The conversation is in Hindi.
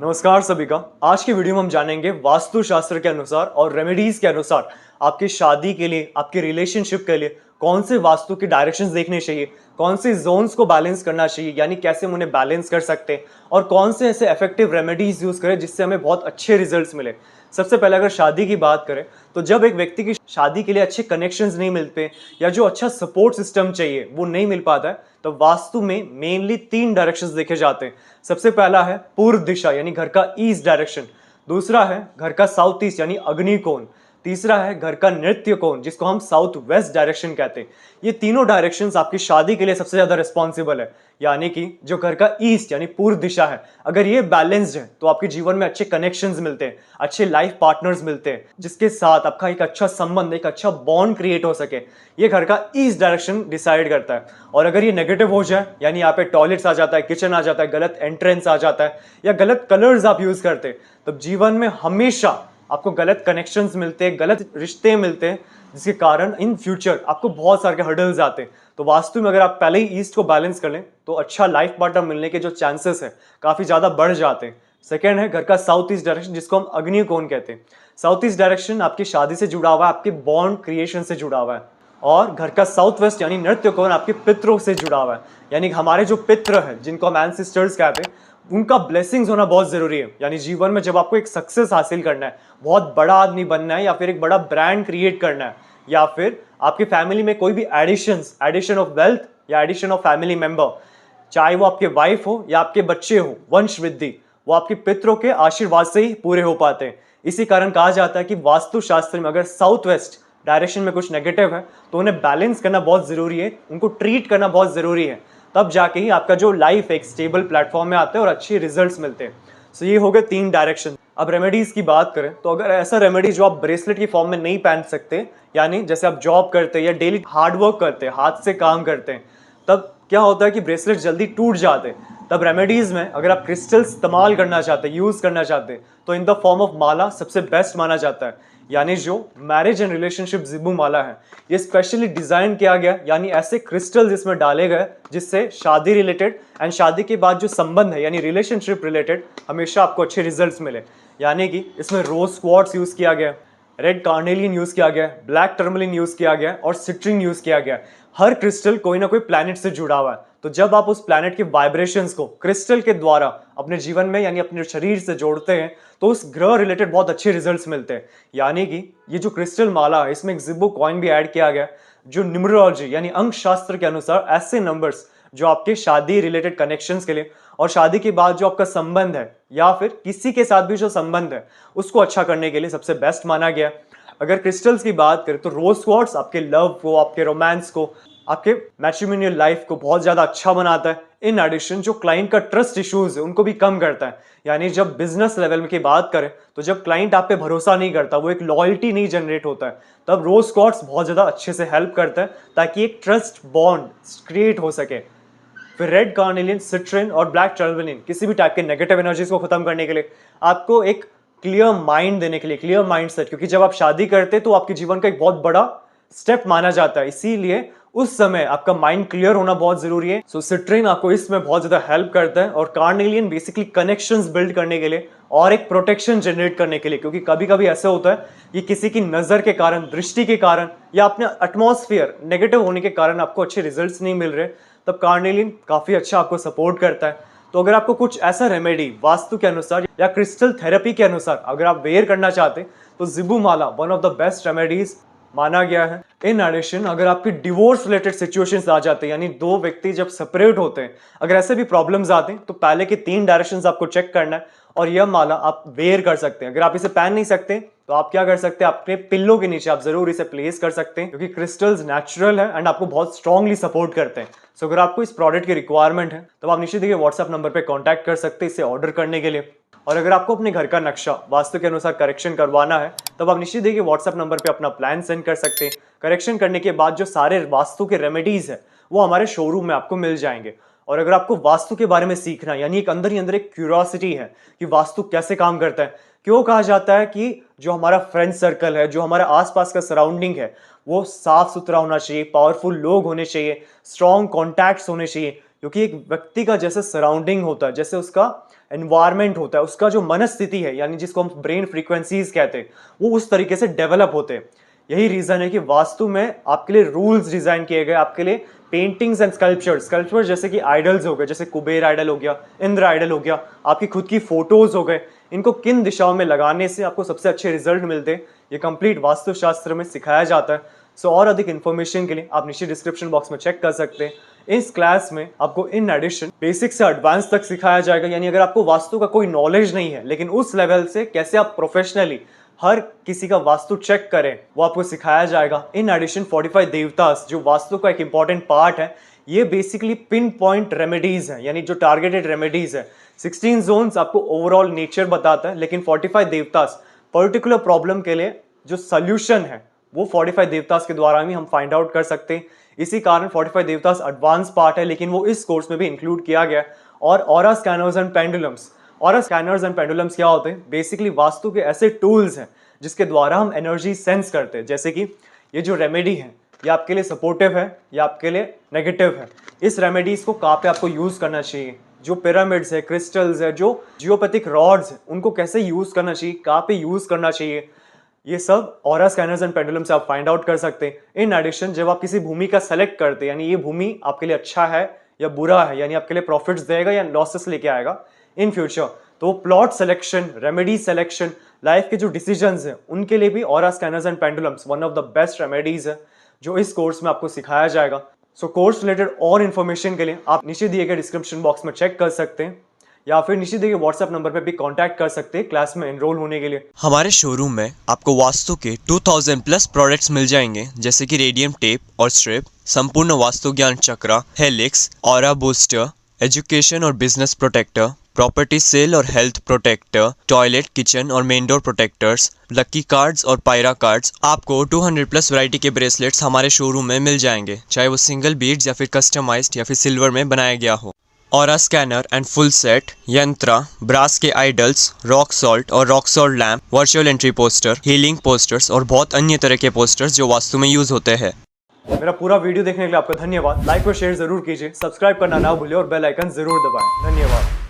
नमस्कार सभी का। आज की वीडियो में हम जानेंगे वास्तु शास्त्र के अनुसार और रेमेडीज के अनुसार आपकी शादी के लिए, आपके रिलेशनशिप के लिए कौन से वास्तु की डायरेक्शंस देखने चाहिए, कौन से जोन्स को बैलेंस करना चाहिए, यानी कैसे हम उन्हें बैलेंस कर सकते हैं और कौन से ऐसे इफेक्टिव रेमेडीज यूज करें जिससे हमें बहुत अच्छे रिजल्ट्स मिले। सबसे पहले अगर शादी की बात करें तो जब एक व्यक्ति की शादी के लिए अच्छे कनेक्शंस नहीं मिलते या जो अच्छा सपोर्ट सिस्टम चाहिए वो नहीं मिल पाता है, तो वास्तु में मेनली 3 डायरेक्शंस देखे जाते हैं। सबसे पहला है पूर्व दिशा यानी घर का ईस्ट डायरेक्शन, दूसरा है घर का साउथ ईस्ट यानी अग्नि कोण, तीसरा है घर का नृत्य कोण जिसको हम साउथ वेस्ट डायरेक्शन कहते हैं। ये तीनों डायरेक्शंस आपकी शादी के लिए सबसे ज्यादा रिस्पॉन्सिबल है, यानी कि जो घर का ईस्ट यानी पूर्व दिशा है, अगर ये बैलेंस्ड है तो आपके जीवन में अच्छे कनेक्शंस मिलते हैं, अच्छे लाइफ पार्टनर्स मिलते हैं जिसके साथ आपका एक अच्छा संबंध, एक अच्छा बॉन्ड क्रिएट हो सके। ये घर का ईस्ट डायरेक्शन डिसाइड करता है। और अगर ये नेगेटिव हो जाए यानी यहाँ पे टॉयलेट्स आ जाता है, किचन आ जाता है, गलत एंट्रेंस आ जाता है या गलत कलर्स आप यूज करते हैं, तब जीवन में हमेशा आपको गलत कनेक्शंस मिलते हैं, गलत रिश्ते मिलते हैं, जिसके कारण इन फ्यूचर आपको बहुत सारे हर्डल्स आते हैं। तो वास्तु में अगर आप पहले ही ईस्ट को बैलेंस कर लें तो अच्छा लाइफ पार्टनर मिलने के जो चांसेस है काफी ज्यादा बढ़ जाते हैं। सेकेंड है घर का साउथ ईस्ट डायरेक्शन जिसको हम अग्नि कोण कहते हैं। साउथ ईस्ट डायरेक्शन आपकी शादी से जुड़ा हुआ है, आपके बॉन्ड क्रिएशन से जुड़ा हुआ है। और घर का साउथ वेस्ट यानी नृत्य कोण आपके पितरों से जुड़ा हुआ है, यानी हमारे जो पित्र हैं जिनको हम एंसेस्टर्स कहते हैं उनका ब्लेसिंग्स होना बहुत जरूरी है। यानी जीवन में जब आपको एक सक्सेस हासिल करना है, बहुत बड़ा आदमी बनना है या फिर एक बड़ा ब्रांड क्रिएट करना है, या फिर आपकी फैमिली में कोई भी एडिशन ऑफ वेल्थ या एडिशन ऑफ फैमिली मेंबर, चाहे वो आपके वाइफ हो या आपके बच्चे हो, वंश वृद्धि वो आपके पितरों के आशीर्वाद से ही पूरे हो पाते हैं। इसी कारण कहा जाता है कि वास्तु शास्त्र में अगर साउथ वेस्ट डायरेक्शन में कुछ नेगेटिव है तो उन्हें बैलेंस करना बहुत जरूरी है, उनको ट्रीट करना बहुत जरूरी है, तब जाके ही आपका जो लाइफ एक स्टेबल प्लेटफॉर्म में आता है और अच्छे रिजल्ट्स मिलते हैं। सो ये हो गए 3 डायरेक्शन। अब रेमेडीज की बात करें तो अगर ऐसा रेमेडी जो आप ब्रेसलेट की फॉर्म में नहीं पहन सकते, यानी जैसे आप जॉब करते हैं या डेली हार्ड वर्क करते हैं, हाथ से काम करते हैं, तब क्या होता है कि ब्रेसलेट जल्दी टूट जाते हैं। तब रेमेडीज में अगर आप क्रिस्टल इस्तेमाल करना चाहते हैं, यूज करना चाहते हैं, तो इन द फॉर्म ऑफ माला सबसे बेस्ट माना जाता है। यानी जो मैरिज एंड रिलेशनशिप जिबू माला है, ये स्पेशली डिजाइन किया गया, यानी ऐसे क्रिस्टल्स इसमें डाले गए जिससे शादी रिलेटेड एंड शादी के बाद जो संबंध है यानी रिलेशनशिप रिलेटेड हमेशा आपको अच्छे रिजल्ट्स मिले। यानी कि इसमें रोज क्वार्ट्स यूज किया गया, रेड कार्नेलियन यूज किया गया, ब्लैक टर्मलिन यूज किया गया और सिट्रिन यूज किया गया। हर क्रिस्टल कोई ना कोई प्लैनेट से जुड़ा हुआ है, तो जब आप उस प्लैनेट के वाइब्रेशंस को क्रिस्टल के द्वारा अपने जीवन में यानी अपने शरीर से जोड़ते हैं तो उस ग्रह रिलेटेड बहुत अच्छे रिजल्ट्स मिलते हैं। यानी कि ये जो क्रिस्टल माला है इसमें एक जिब्बो कॉइन भी ऐड किया गया जो न्यूमरोलॉजी यानी अंक शास्त्र के अनुसार ऐसे नंबर्स जो आपके शादी रिलेटेड कनेक्शंस के लिए और शादी के बाद जो आपका संबंध है या फिर किसी के साथ भी जो संबंध है उसको अच्छा करने के लिए सबसे बेस्ट माना गया। अगर क्रिस्टल्स की बात करें तो रोज क्वार्ट्स आपके लव को, आपके रोमांस को, आपके मैट्रिमोनियल लाइफ को बहुत ज्यादा अच्छा बनाता है। इन एडिशन जो क्लाइंट का ट्रस्ट इश्यूज है उनको भी कम करता है। यानी जब बिजनेस लेवल में की बात करें तो जब क्लाइंट आप पे भरोसा नहीं करता, वो एक लॉयल्टी नहीं जनरेट होता है, तब रोज क्वार्ट्स बहुत ज्यादा अच्छे से हेल्प करता है ताकि एक ट्रस्ट बॉन्ड क्रिएट हो सके। फिर रेड कार्नेलियन, सिट्रिन और ब्लैक टर्मलिन किसी भी टाइप के नेगेटिव एनर्जीज को खत्म करने के लिए, आपको एक क्लियर माइंड देने के लिए, क्लियर माइंडसेट, क्योंकि जब आप शादी करते हैं तो आपके जीवन का एक बहुत बड़ा स्टेप माना जाता है, इसीलिए उस समय आपका माइंड क्लियर होना बहुत जरूरी है। सो सिट्रिन आपको इसमें बहुत ज्यादा हेल्प करता है और कार्नेलियन बेसिकली कनेक्शंस बिल्ड करने के लिए और एक प्रोटेक्शन जनरेट करने के लिए, क्योंकि कभी कभी ऐसा होता है कि किसी की नजर के कारण, दृष्टि के कारण या अपने एटमॉस्फेयर नेगेटिव होने के कारण आपको अच्छे रिजल्ट्स नहीं मिल रहे, तब कार्नेलियन काफी अच्छा आपको सपोर्ट करता है। तो अगर आपको कुछ ऐसा रेमेडी वास्तु के अनुसार या क्रिस्टल थेरेपी के अनुसार अगर आप वेयर करना चाहते हैं तो Zibu Mala one of the best remedies माना गया है। इन एडिशन अगर आपकी डिवोर्स रिलेटेड सिचुएशंस आ जाते हैं, यानी 2 व्यक्ति जब सेपरेट होते हैं, अगर ऐसे भी प्रॉब्लम्स आते हैं तो पहले के 3 डायरेक्शंस आपको चेक करना है और यह माला आप वेयर कर सकते हैं। अगर आप इसे पहन नहीं सकते तो आप क्या कर सकते हैं, अपने पिल्लो के नीचे आप जरूर इसे प्लेस कर सकते हैं, क्योंकि क्रिस्टल्स नेचुरल है एंड आपको बहुत स्ट्रांगली सपोर्ट करते हैं। सो अगर आपको इस प्रोडक्ट की रिक्वायरमेंट है तो आप नीचे दिए व्हाट्सएप नंबर पर कॉन्टैक्ट कर सकते हैं इसे ऑर्डर करने के लिए। और अगर आपको अपने घर का नक्शा वास्तु के अनुसार करेक्शन करवाना है तब आप निश्चित देखिए व्हाट्सएप नंबर पे अपना प्लान सेंड कर सकते हैं। करेक्शन करने के बाद जो सारे वास्तु के रेमेडीज है वो हमारे शोरूम में आपको मिल जाएंगे। और अगर आपको वास्तु के बारे में सीखना, यानी एक अंदर ही अंदर एक क्यूरियोसिटी है कि वास्तु कैसे काम करता है, क्यों कहा जाता है कि जो हमारा फ्रेंड सर्कल है, जो हमारा आसपास का सराउंडिंग है, वो साफ सुथरा होना चाहिए, पावरफुल लोग होने चाहिए, स्ट्रॉन्ग कॉन्टैक्ट्स होने चाहिए, क्योंकि एक व्यक्ति का जैसे सराउंडिंग होता है, जैसे उसका एनवायरमेंट होता है, उसका जो मनस्थिति है, यानी जिसको हम ब्रेन फ्रीक्वेंसीज कहते हैं, वो उस तरीके से डेवलप होते हैं। यही रीजन है कि वास्तु में आपके लिए रूल्स डिजाइन किए गए, आपके लिए पेंटिंग्स एंड स्कल्पचर्स जैसे कि आइडल्स हो गए, जैसे कुबेर आइडल हो गया, इंद्र आइडल हो गया, आपकी खुद की फोटोज हो गए, इनको किन दिशाओं में लगाने से आपको सबसे अच्छे रिजल्ट मिलते हैं, ये कंप्लीट वास्तुशास्त्र में सिखाया जाता है। सो और अधिक इन्फॉर्मेशन के लिए आप नीचे डिस्क्रिप्शन बॉक्स में चेक कर सकते हैं। इस क्लास में आपको इन एडिशन बेसिक से एडवांस तक सिखाया जाएगा, यानी अगर आपको वास्तु का कोई नॉलेज नहीं है लेकिन उस लेवल से कैसे आप प्रोफेशनली हर किसी का वास्तु चेक करें, वो आपको सिखाया जाएगा। इन एडिशन 45 देवतास जो वास्तु का एक इंपॉर्टेंट पार्ट है, ये बेसिकली पिन पॉइंट रेमेडीज है, यानी जो टारगेटेड रेमेडीज है। 16 जोन्स आपको ओवरऑल नेचर बताता है, लेकिन 45 देवतास पर्टिकुलर प्रॉब्लम के लिए जो सोल्यूशन है वो 45 देवतास के द्वारा भी हम फाइंड आउट कर सकते हैं। इसी कारण 45 देवतास एडवांस पार्ट है, लेकिन वो इस कोर्स में भी इंक्लूड किया गया है। और aura scanners and pendulums, aura scanners and pendulums क्या होते हैं? बेसिकली वास्तु के ऐसे टूल्स हैं जिसके द्वारा हम एनर्जी सेंस करते हैं। जैसे कि ये जो रेमेडी है, ये आपके लिए सपोर्टिव है या आपके लिए नेगेटिव है। इस रेमेडीज को कहाँ पे आपको यूज करना चाहिए, जो पिरामिड्स है, क्रिस्टल्स है, जो जियोपैथिक रॉड्स है, उनको कैसे यूज करना चाहिए, कहाँ पे यूज करना चाहिए, ये सब ऑरा स्कैनर्स एंड पेंडुलम से आप फाइंड आउट कर सकते हैं। इन एडिशन जब आप किसी भूमि का सेलेक्ट करते हैं, यानी ये भूमि आपके लिए अच्छा है या बुरा है, यानी आपके लिए प्रॉफिट्स देगा या लॉसेस लेके आएगा इन फ्यूचर, तो plot selection, remedy selection, life के जो डिसीजंस हैं, उनके लिए भी aura scanners and pendulums one of the best remedies है जो इस कोर्स में आपको सिखाया जाएगा। सो कोर्स रिलेटेड और इन्फॉर्मेशन के लिए आप नीचे दिए गए डिस्क्रिप्शन बॉक्स में चेक कर सकते हैं, या फिर नीचे दिए गए व्हाट्सएप नंबर पे भी कांटेक्ट कर सकते हैं क्लास में एनरोल होने के लिए। हमारे शोरूम में आपको वास्तु के 2000 प्लस प्रोडक्ट्स मिल जाएंगे, जैसे कि रेडियम टेप और स्ट्रिप, संपूर्ण वास्तु ज्ञान चक्रा, हेलिक्स, ऑरा बूस्टर, एजुकेशन और बिजनेस प्रोटेक्टर, प्रॉपर्टी सेल और हेल्थ प्रोटेक्टर, टॉयलेट, किचन और main door protectors, lucky cards और पायरा कार्ड्स। आपको 200 प्लस वैरायटी के ब्रेसलेट्स हमारे शोरूम में मिल जाएंगे, चाहे वो सिंगल बीड्स या फिर कस्टमाइज्ड या फिर सिल्वर में बनाया गया हो। Aura scanner and full set, यंत्रा, ब्रास के आइडल्स, रॉक सॉल्ट और rock salt lamp, virtual entry poster, healing posters और बहुत अन्य तरह के पोस्टर्स जो वास्तु में यूज होते हैं। मेरा पूरा वीडियो देखने के लिए आपका धन्यवाद। लाइक और शेयर जरूर कीजिए, सब्सक्राइब करना ना भूलिए और बेल आइकन जरूर दबाएं। धन्यवाद।